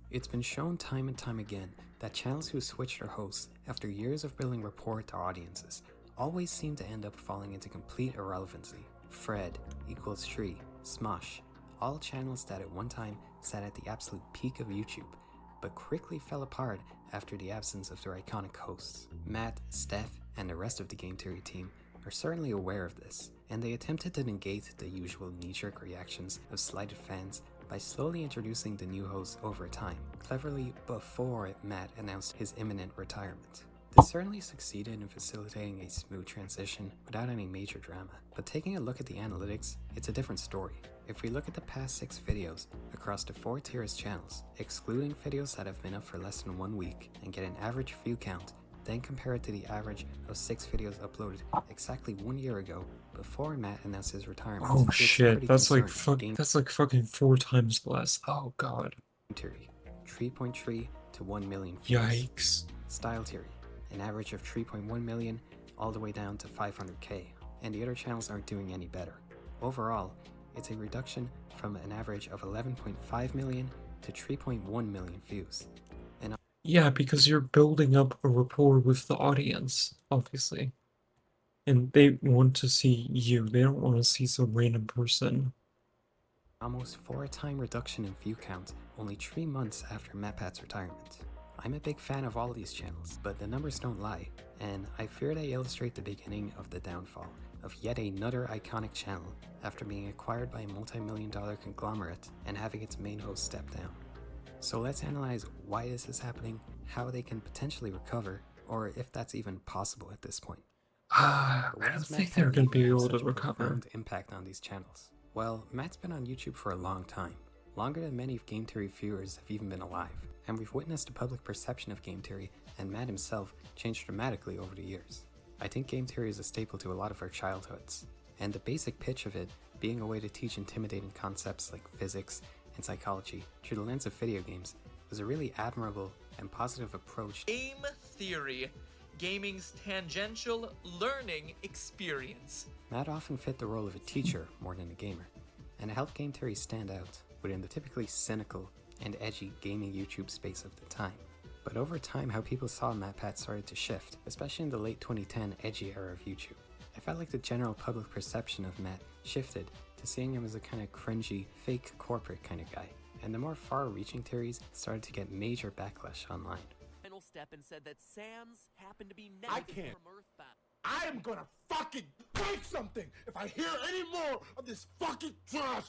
It's been shown time and time again that channels who switch their hosts after years of building rapport with their audiences always seem to end up falling into complete irrelevancy. Fred, Equals Tree, Smosh, all channels that at one time sat at the absolute peak of YouTube, but quickly fell apart after the absence of their iconic hosts. Matt, Steph, and the rest of the Game Theory team are certainly aware of this, and they attempted to negate the usual knee-jerk reactions of slighted fans by slowly introducing the new hosts over time, cleverly before Matt announced his imminent retirement. This certainly succeeded in facilitating a smooth transition without any major drama, but taking a look at the analytics, it's a different story. If we look at the past 6 videos across the 4 tiers channels, excluding videos that have been up for less than 1 week and get an average view count, then compare it to the average of 6 videos uploaded exactly 1 year ago before Matt announced his retirement. Oh It's shit, pretty that's like concerning. that's like fucking 4 times less. Oh god. Theory, 3.3 to 1 million views. Yikes. Style Theory, an average of 3.1 million all the way down to 500k, and the other channels aren't doing any better. Overall, it's a reduction from an average of 11.5 million to 3.1 million views. Yeah, because you're building up a rapport with the audience, obviously. And they want to see you, they don't want to see some random person. Almost 4-time reduction in view count only 3 months after MatPat's retirement. I'm a big fan of all these channels, but the numbers don't lie, and I fear they illustrate the beginning of the downfall of yet another iconic channel after being acquired by a multi-million-dollar conglomerate and having its main host step down. So let's analyze why this is happening, how they can potentially recover, or if that's even possible at this point. I don't think they're going to be able to recover. Profound impact on these channels. Well, Matt's been on YouTube for a long time, longer than many Game Theory viewers have even been alive, and we've witnessed the public perception of Game Theory and Matt himself change dramatically over the years. I think Game Theory is a staple to a lot of our childhoods, and the basic pitch of it being a way to teach intimidating concepts like physics and psychology through the lens of video games was a really admirable and positive approach. Game Theory, gaming's tangential learning experience. Matt often fit the role of a teacher more than a gamer, and it helped Game Theory stand out within the typically cynical and edgy gaming YouTube space of the time. But over time, how people saw MatPat started to shift, especially in the late 2010 edgy era of YouTube. I felt like the general public perception of Matt shifted to seeing him as a kind of cringy, fake corporate kind of guy, and the more far-reaching theories started to get major backlash online. Final step and said that Sans happened to be I negative can't. from Earthbound. I am gonna fucking break something if I hear any more of this fucking trash.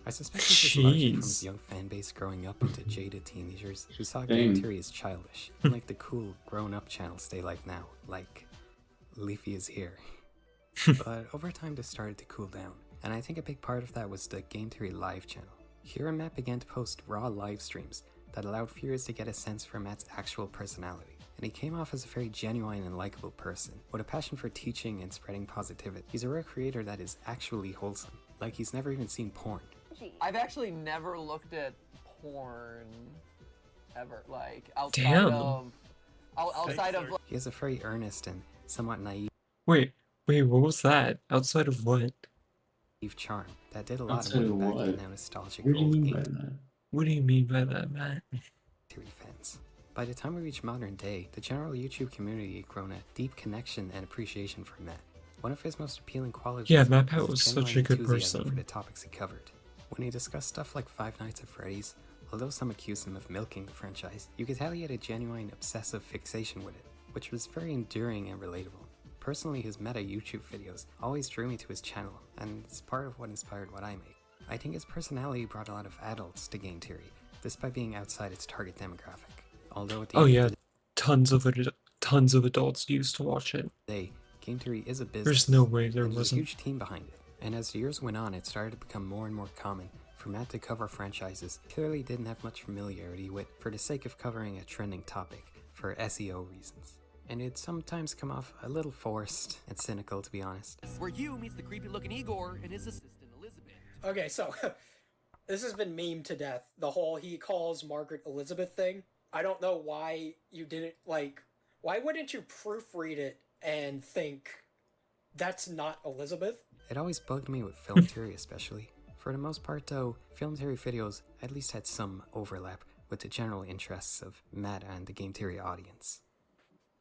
I suspect this is largely from his young fan base growing up into jaded teenagers who saw Game Theory as childish, unlike the cool, grown-up channels they like now, like Leafy is Here. But over time this started to cool down, and I think a big part of that was the Game Theory Live channel. Here Matt began to post raw live streams that allowed viewers to get a sense for Matt's actual personality, and he came off as a very genuine and likable person, with a passion for teaching and spreading positivity. He's a rare creator that is actually wholesome, like he's never even seen porn. I've actually never looked at porn ever, like outside Damn. of outside of He has a very earnest and somewhat naive Wait, what was that? Outside of what? charm that did a lot Outside of of back what? in now nostalgic What do you old mean by Game that? What do you mean by that, Matt? Theory fans. By the time we reach modern day, the general YouTube community had grown a deep connection and appreciation for Matt. One of his most appealing qualities Yeah, was MatPat his was genuine such a good enthusiasm person. for the topics he covered. When he discussed stuff like Five Nights at Freddy's, although some accused him of milking the franchise, you could tell he had a genuine obsessive fixation with it, which was very enduring and relatable. Personally, his meta YouTube videos always drew me to his channel, and it's part of what inspired what I make. I think his personality brought a lot of adults to Game Theory, despite being outside its target demographic. Although at the Oh end yeah, of the tons of adults used to watch it. day, Game Theory is a business. There's no way there and there's a wasn't. huge team behind it. And as the years went on, it started to become more and more common for Matt to cover franchises he clearly didn't have much familiarity with for the sake of covering a trending topic for SEO reasons. And it'd sometimes come off a little forced and cynical, to be honest. Where you meets the creepy-looking Igor and his assistant Elizabeth. Okay, so this has been memed to death. The whole he calls Margaret Elizabeth thing. I don't know why you didn't, like, why wouldn't you proofread it and think that's not Elizabeth? It always bugged me with film theory especially. For the most part though, film theory videos at least had some overlap with the general interests of Matt and the game theory audience.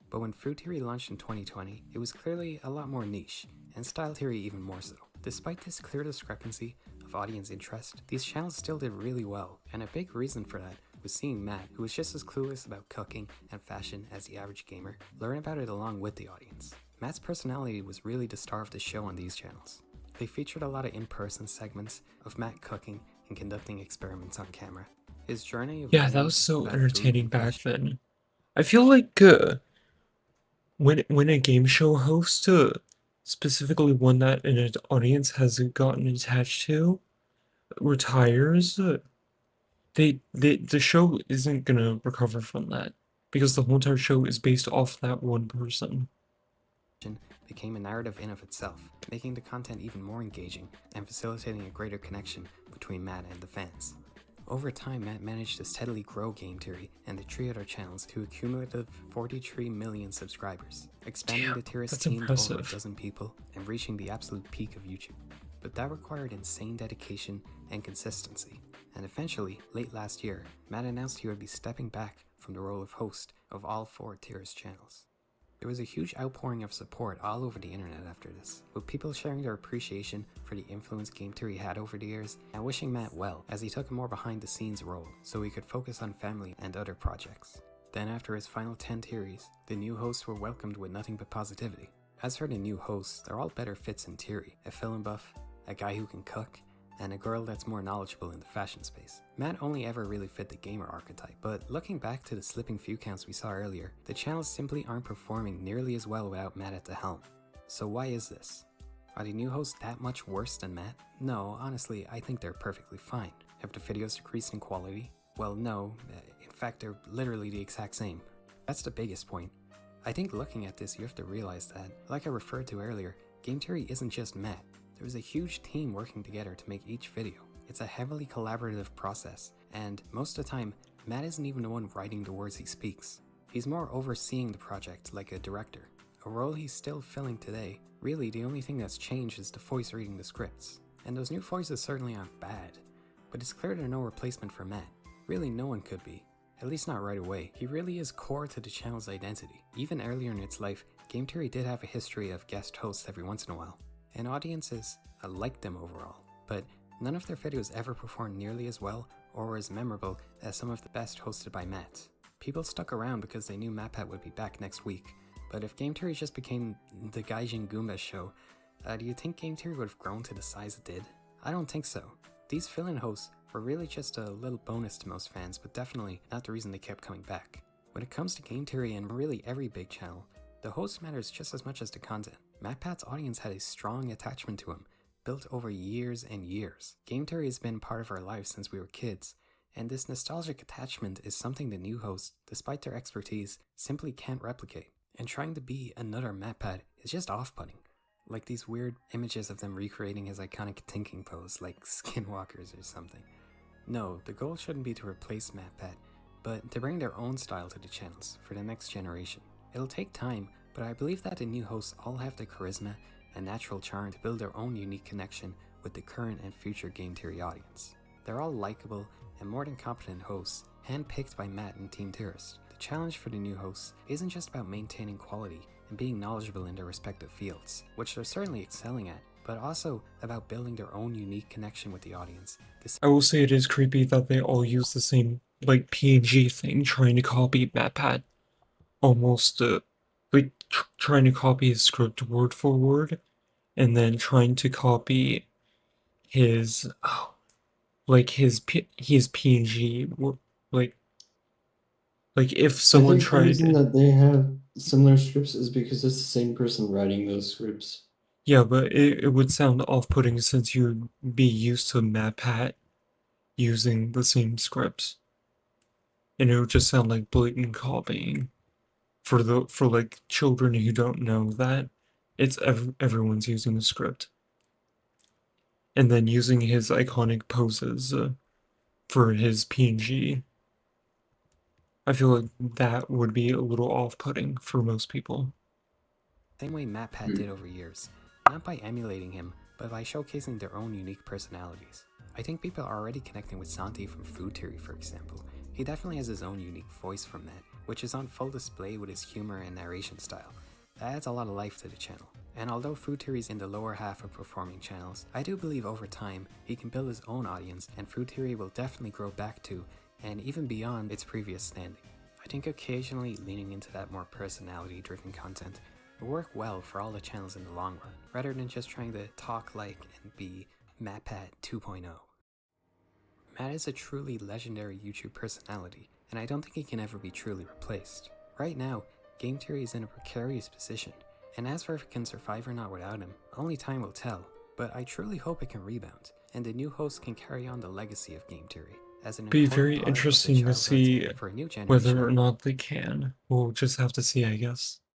But when food theory launched in 2020, it was clearly a lot more niche, and style theory even more so. Despite this clear discrepancy of audience interest, these channels still did really well, and a big reason for that was seeing Matt, who was just as clueless about cooking and fashion as the average gamer, learn about it along with the audience. Matt's personality was really the star of the show on these channels. They featured a lot of in-person segments of Matt cooking and conducting experiments on camera. His journey of Yeah, that learning was so about food entertaining and back fashion. then. I feel like when a game show host, specifically one that an audience has gotten attached to, retires, the show isn't gonna recover from that because the whole entire show is based off that one person. Became a narrative in of itself, making the content even more engaging and facilitating a greater connection between Matt and the fans. Over time, Matt managed to steadily grow Game Theory and the three other channels to a cumulative 43 million subscribers, expanding Damn, the Tiers that's team to over a impressive. dozen people and reaching the absolute peak of YouTube. But that required insane dedication and consistency, and eventually, late last year, Matt announced he would be stepping back from the role of host of all 4 Tiers channels. There was a huge outpouring of support all over the internet after this, with people sharing their appreciation for the influence Game Theory had over the years and wishing Matt well as he took a more behind the scenes role so he could focus on family and other projects. Then after his final 10 theories, the new hosts were welcomed with nothing but positivity. As for the new hosts, they're all better fits in theory: a film buff, a guy who can cook, and a girl that's more knowledgeable in the fashion space. Matt only ever really fit the gamer archetype, but looking back to the slipping view counts we saw earlier, the channels simply aren't performing nearly as well without Matt at the helm. So why is this? Are the new hosts that much worse than Matt? No, honestly, I think they're perfectly fine. Have the videos decreased in quality? Well, no, in fact they're literally the exact same. That's the biggest point. I think looking at this you have to realize that, like I referred to earlier, Game Theory isn't just Matt. There was a huge team working together to make each video. It's a heavily collaborative process, and most of the time, Matt isn't even the one writing the words he speaks. He's more overseeing the project like a director, a role he's still filling today. Really, the only thing that's changed is the voice reading the scripts. And those new voices certainly aren't bad, but it's clear they're no replacement for Matt. Really, no one could be. At least not right away. He really is core to the channel's identity. Even earlier in its life, Game Theory did have a history of guest hosts every once in a while, and audiences liked them overall, but none of their videos ever performed nearly as well or were as memorable as some of the best hosted by Matt. People stuck around because they knew MatPat would be back next week, but if Game Theory just became the Gaijin Goombas show, do you think Game Theory would have grown to the size it did? I don't think so. These fill-in hosts were really just a little bonus to most fans, but definitely not the reason they kept coming back. When it comes to Game Theory and really every big channel, the host matters just as much as the content. MatPat's audience had a strong attachment to him, built over years and years. Game Theory has been part of our lives since we were kids, and this nostalgic attachment is something the new hosts, despite their expertise, simply can't replicate. And trying to be another MatPat is just off-putting. Like these weird images of them recreating his iconic thinking pose, like skinwalkers or something. No, the goal shouldn't be to replace MatPat, but to bring their own style to the channels for the next generation. It'll take time, but I believe that the new hosts all have the charisma and natural charm to build their own unique connection with the current and future Game Theory audience. They're all likable and more than competent hosts, handpicked by Matt and Team Tourist. The challenge for the new hosts isn't just about maintaining quality and being knowledgeable in their respective fields, which they're certainly excelling at, but also about building their own unique connection with the audience. I will say it is creepy that they all use the same, like, PNG thing, trying to copy MatPat. Almost, like, trying to copy his script word for word, and then trying to copy his, like, his PNG, like, if I someone think the reason tried, that they have similar scripts is because it's the same person writing those scripts. yeah, but it would sound off-putting since you'd be used to MatPat using the same scripts, and it would just sound like blatant copying. For like children who don't know that it's everyone's using the script, and then using his iconic poses for his PNG. I feel like that would be a little off-putting for most people. Same way MatPat did over years, not by emulating him, but by showcasing their own unique personalities. I think people are already connecting with Santi from Food Theory, for example. He definitely has his own unique voice from that, which is on full display with his humor and narration style. That adds a lot of life to the channel. And although Food Theory is in the lower half of performing channels, I do believe over time he can build his own audience, and Food Theory will definitely grow back to and even beyond its previous standing. I think occasionally leaning into that more personality driven content will work well for all the channels in the long run, rather than just trying to talk like and be MatPat 2.0. Matt is a truly legendary YouTube personality, and I don't think he can ever be truly replaced. Right now, Game Theory is in a precarious position, and as for if it can survive or not without him, only time will tell, but I truly hope it can rebound, and the new host can carry on the legacy of Game Theory as an Be important very part of the interesting to childhood see for a new generation. whether or not they can. We'll just have to see, I guess.